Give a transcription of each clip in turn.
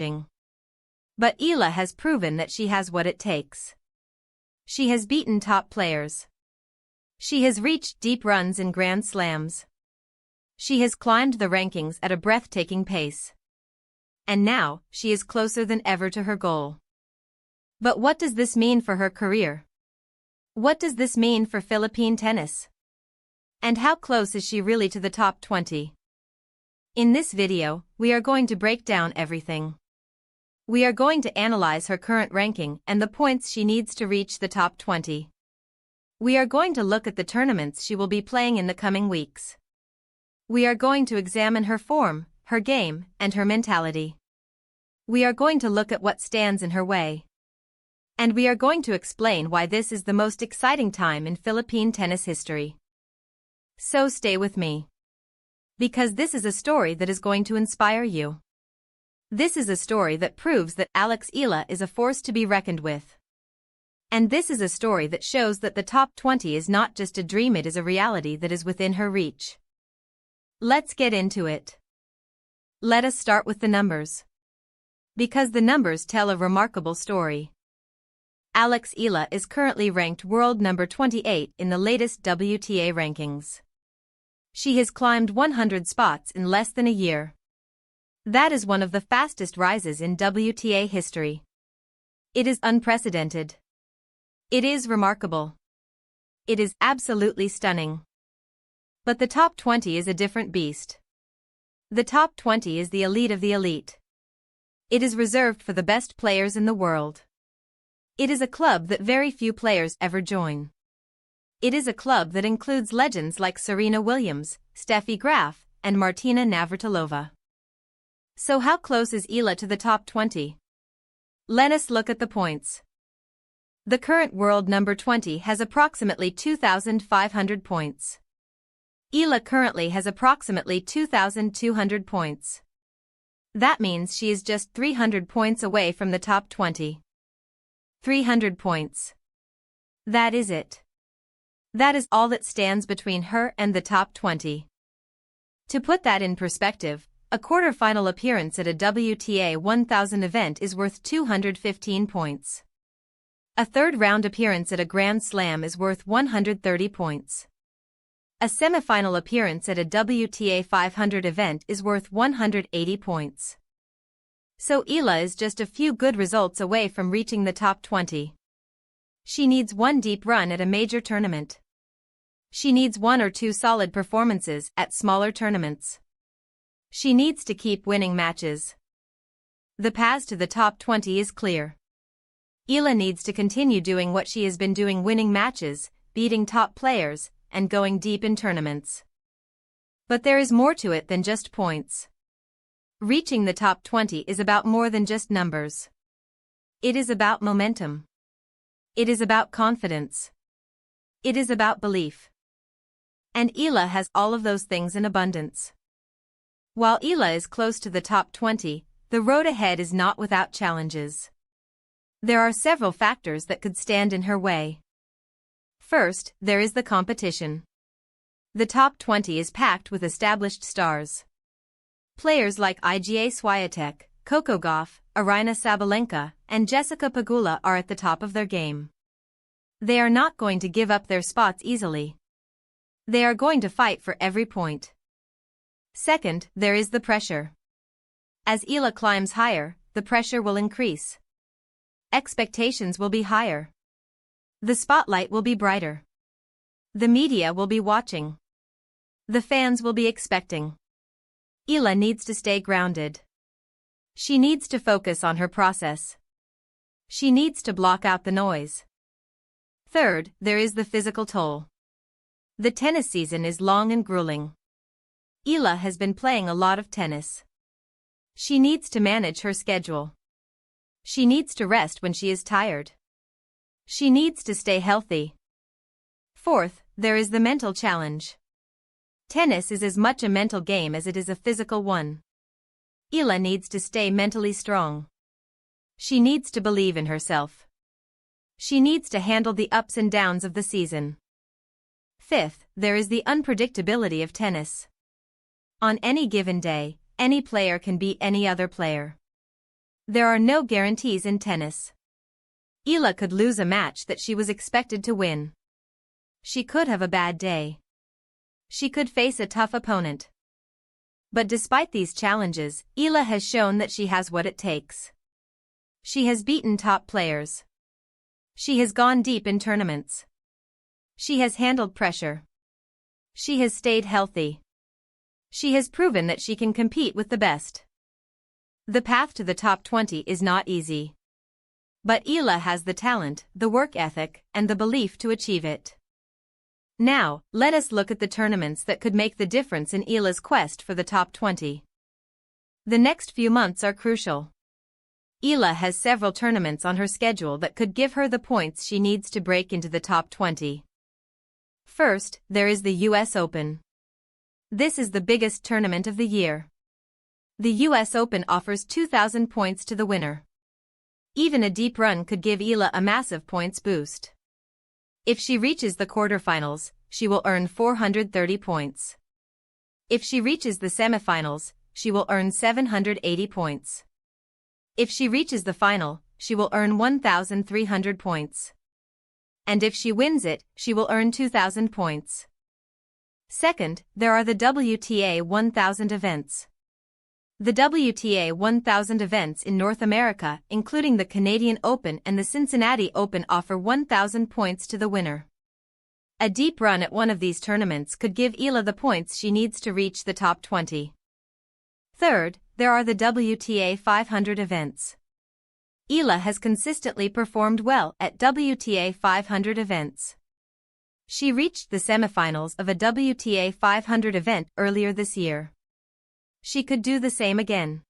challenging. But Eala has proven that she has what it takes. She has beaten top players. She has reached deep runs in Grand Slams. She has climbed the rankings at a breathtaking pace. And now, she is closer than ever to her goal. But what does this mean for her career? What does this mean for Philippine tennis? And how close is she really to the top 20? In this video, we are going to break down everything. We are going to analyze her current ranking and the points she needs to reach the top 20. We are going to look at the tournaments she will be playing in the coming weeks. We are going to examine her form, her game, and her mentality. We are going to look at what stands in her way. And we are going to explain why this is the most exciting time in Philippine tennis history. So stay with me. Because this is a story that is going to inspire you. This is a story that proves that Alex Eala is a force to be reckoned with. And this is a story that shows that the top 20 is not just a dream, it is a reality that is within her reach. Let's get into it. Let us start with the numbers. Because the numbers tell a remarkable story. Alex Eala is currently ranked world number 28 in the latest WTA rankings. She has climbed 100 spots in less than a year. That is one of the fastest rises in WTA history. It is unprecedented. It is remarkable. It is absolutely stunning. But the top 20 is a different beast. The top 20 is the elite of the elite. It is reserved for the best players in the world. It is a club that very few players ever join. It is a club that includes legends like Serena Williams, Steffi Graf, and Martina Navratilova. So how close is Eala to the top 20? Let us look at the points. The current world number 20 has approximately 2,500 points. Eala currently has approximately 2,200 points. That means she is just 300 points away from the top 20. 300 points. That is it. That is all that stands between her and the top 20. To put that in perspective, a quarter-final appearance at a WTA 1000 event is worth 215 points. A third-round appearance at a Grand Slam is worth 130 points. A semifinal appearance at a WTA 500 event is worth 180 points. So Eala is just a few good results away from reaching the top 20. She needs one deep run at a major tournament. She needs one or two solid performances at smaller tournaments. She needs to keep winning matches. The path to the top 20 is clear. Eala needs to continue doing what she has been doing, winning matches, beating top players, and going deep in tournaments. But there is more to it than just points. Reaching the top 20 is about more than just numbers. It is about momentum. It is about confidence. It is about belief. And Eala has all of those things in abundance. While Eala is close to the top 20, the road ahead is not without challenges. There are several factors that could stand in her way. First, there is the competition. The top 20 is packed with established stars. Players like Iga Swiatek, Coco Gauff, Aryna Sabalenka, and Jessica Pegula are at the top of their game. They are not going to give up their spots easily. They are going to fight for every point. Second, there is the pressure. As Eala climbs higher, the pressure will increase. Expectations will be higher. The spotlight will be brighter. The media will be watching. The fans will be expecting. Eala needs to stay grounded. She needs to focus on her process. She needs to block out the noise. Third, there is the physical toll. The tennis season is long and grueling. Eala has been playing a lot of tennis. She needs to manage her schedule. She needs to rest when she is tired. She needs to stay healthy. Fourth, there is the mental challenge. Tennis is as much a mental game as it is a physical one. Eala needs to stay mentally strong. She needs to believe in herself. She needs to handle the ups and downs of the season. Fifth, there is the unpredictability of tennis. On any given day, any player can beat any other player. There are no guarantees in tennis. Eala could lose a match that she was expected to win. She could have a bad day. She could face a tough opponent. But despite these challenges, Eala has shown that she has what it takes. She has beaten top players. She has gone deep in tournaments. She has handled pressure. She has stayed healthy. She has proven that she can compete with the best. The path to the top 20 is not easy. But Eala has the talent, the work ethic, and the belief to achieve it. Now, let us look at the tournaments that could make the difference in Eala's quest for the top 20. The next few months are crucial. Eala has several tournaments on her schedule that could give her the points she needs to break into the top 20. First, there is the US Open. This is the biggest tournament of the year. The US Open offers 2,000 points to the winner. Even a deep run could give Eala a massive points boost. If she reaches the quarterfinals, she will earn 430 points. If she reaches the semifinals, she will earn 780 points. If she reaches the final, she will earn 1,300 points. And if she wins it, she will earn 2,000 points. Second, there are the WTA 1000 events. The WTA 1000 events in North America, including the Canadian Open and the Cincinnati Open, offer 1,000 points to the winner. A deep run at one of these tournaments could give Eala the points she needs to reach the top 20. Third, there are the WTA 500 events. Eala has consistently performed well at WTA 500 events. She reached the semifinals of a WTA 500 event earlier this year. She could do the same again.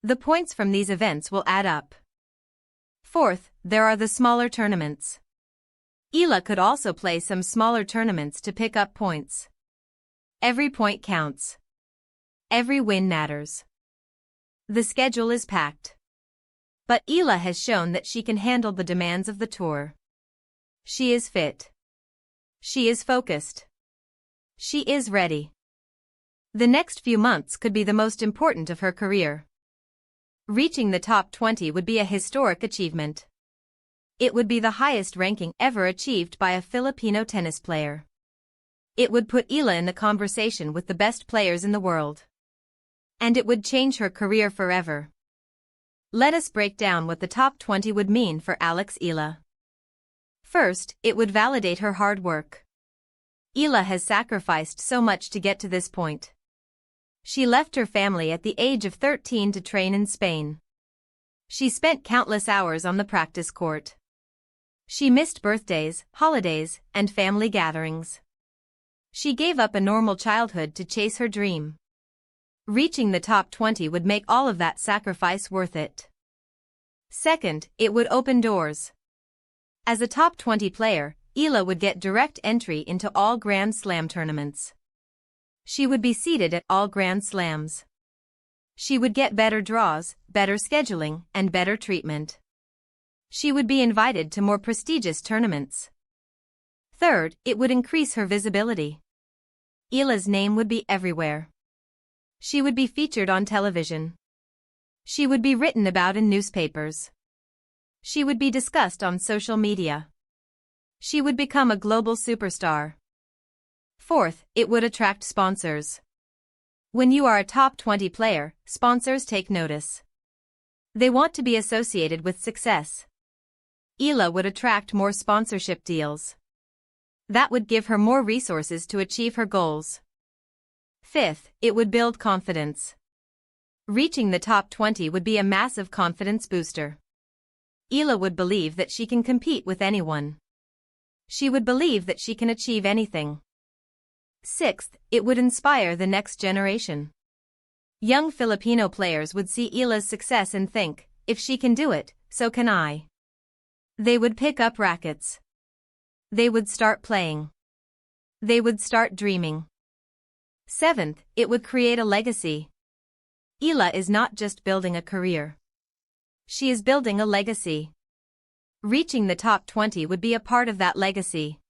The points from these events will add up. Fourth, there are the smaller tournaments. Eala could also play some smaller tournaments to pick up points. Every point counts. Every win matters. The schedule is packed. But Eala has shown that she can handle the demands of the tour. She is fit. She is focused. She is ready. The next few months could be the most important of her career. Reaching the top 20 would be a historic achievement. It would be the highest ranking ever achieved by a Filipino tennis player. It would put Eala in the conversation with the best players in the world. And it would change her career forever. Let us break down what the top 20 would mean for Alex Eala. First, it would validate her hard work. Eala has sacrificed so much to get to this point. She left her family at the age of 13 to train in Spain. She spent countless hours on the practice court. She missed birthdays, holidays, and family gatherings. She gave up a normal childhood to chase her dream. Reaching the top 20 would make all of that sacrifice worth it. Second, it would open doors. As a top 20 player, Eala would get direct entry into all Grand Slam tournaments. She would be seeded at all Grand Slams. She would get better draws, better scheduling, and better treatment. She would be invited to more prestigious tournaments. Third, it would increase her visibility. Eala's name would be everywhere. She would be featured on television. She would be written about in newspapers. She would be discussed on social media. She would become a global superstar. Fourth, it would attract sponsors. When you are a top 20 player, sponsors take notice. They want to be associated with success. Eala would attract more sponsorship deals. That would give her more resources to achieve her goals. Fifth, it would build confidence. Reaching the top 20 would be a massive confidence booster. Eala would believe that she can compete with anyone. She would believe that she can achieve anything. Sixth, it would inspire the next generation. Young Filipino players would see Eala's success and think, if she can do it, so can I. They would pick up rackets. They would start playing. They would start dreaming. Seventh, it would create a legacy. Eala is not just building a career. She is building a legacy. Reaching the top 20 would be a part of that legacy.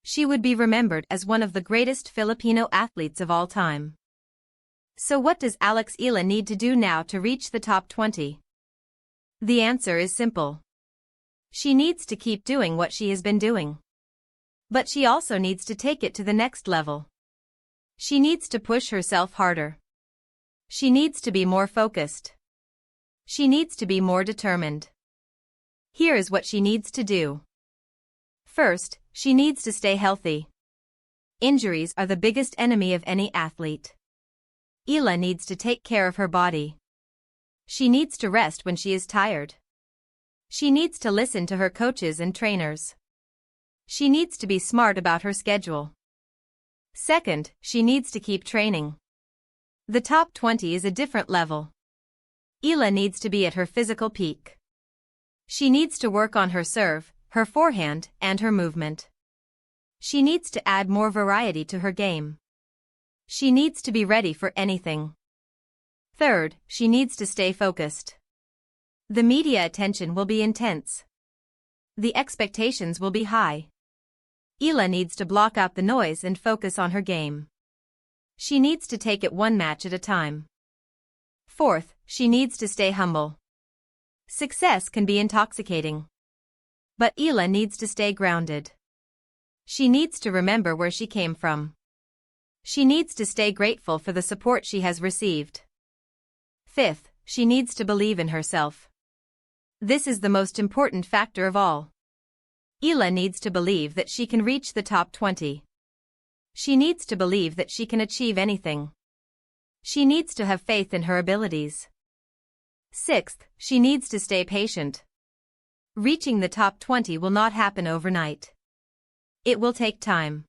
She would be remembered as one of the greatest Filipino athletes of all time. So what does Alex Eala need to do now to reach the top 20? The answer is simple. She needs to keep doing what she has been doing. But she also needs to take it to the next level. She needs to push herself harder. She needs to be more focused. She needs to be more determined. Here is what she needs to do. First, she needs to stay healthy. Injuries are the biggest enemy of any athlete. Eala needs to take care of her body. She needs to rest when she is tired. She needs to listen to her coaches and trainers. She needs to be smart about her schedule. Second, she needs to keep training. The top 20 is a different level. Eala needs to be at her physical peak. She needs to work on her serve, her forehand, and her movement. She needs to add more variety to her game. She needs to be ready for anything. Third, she needs to stay focused. The media attention will be intense. The expectations will be high. Eala needs to block out the noise and focus on her game. She needs to take it one match at a time. Fourth, she needs to stay humble. Success can be intoxicating. But Eala needs to stay grounded. She needs to remember where she came from. She needs to stay grateful for the support she has received. Fifth, she needs to believe in herself. This is the most important factor of all. Eala needs to believe that she can reach the top 20. She needs to believe that she can achieve anything. She needs to have faith in her abilities. Sixth, she needs to stay patient. Reaching the top 20 will not happen overnight. It will take time.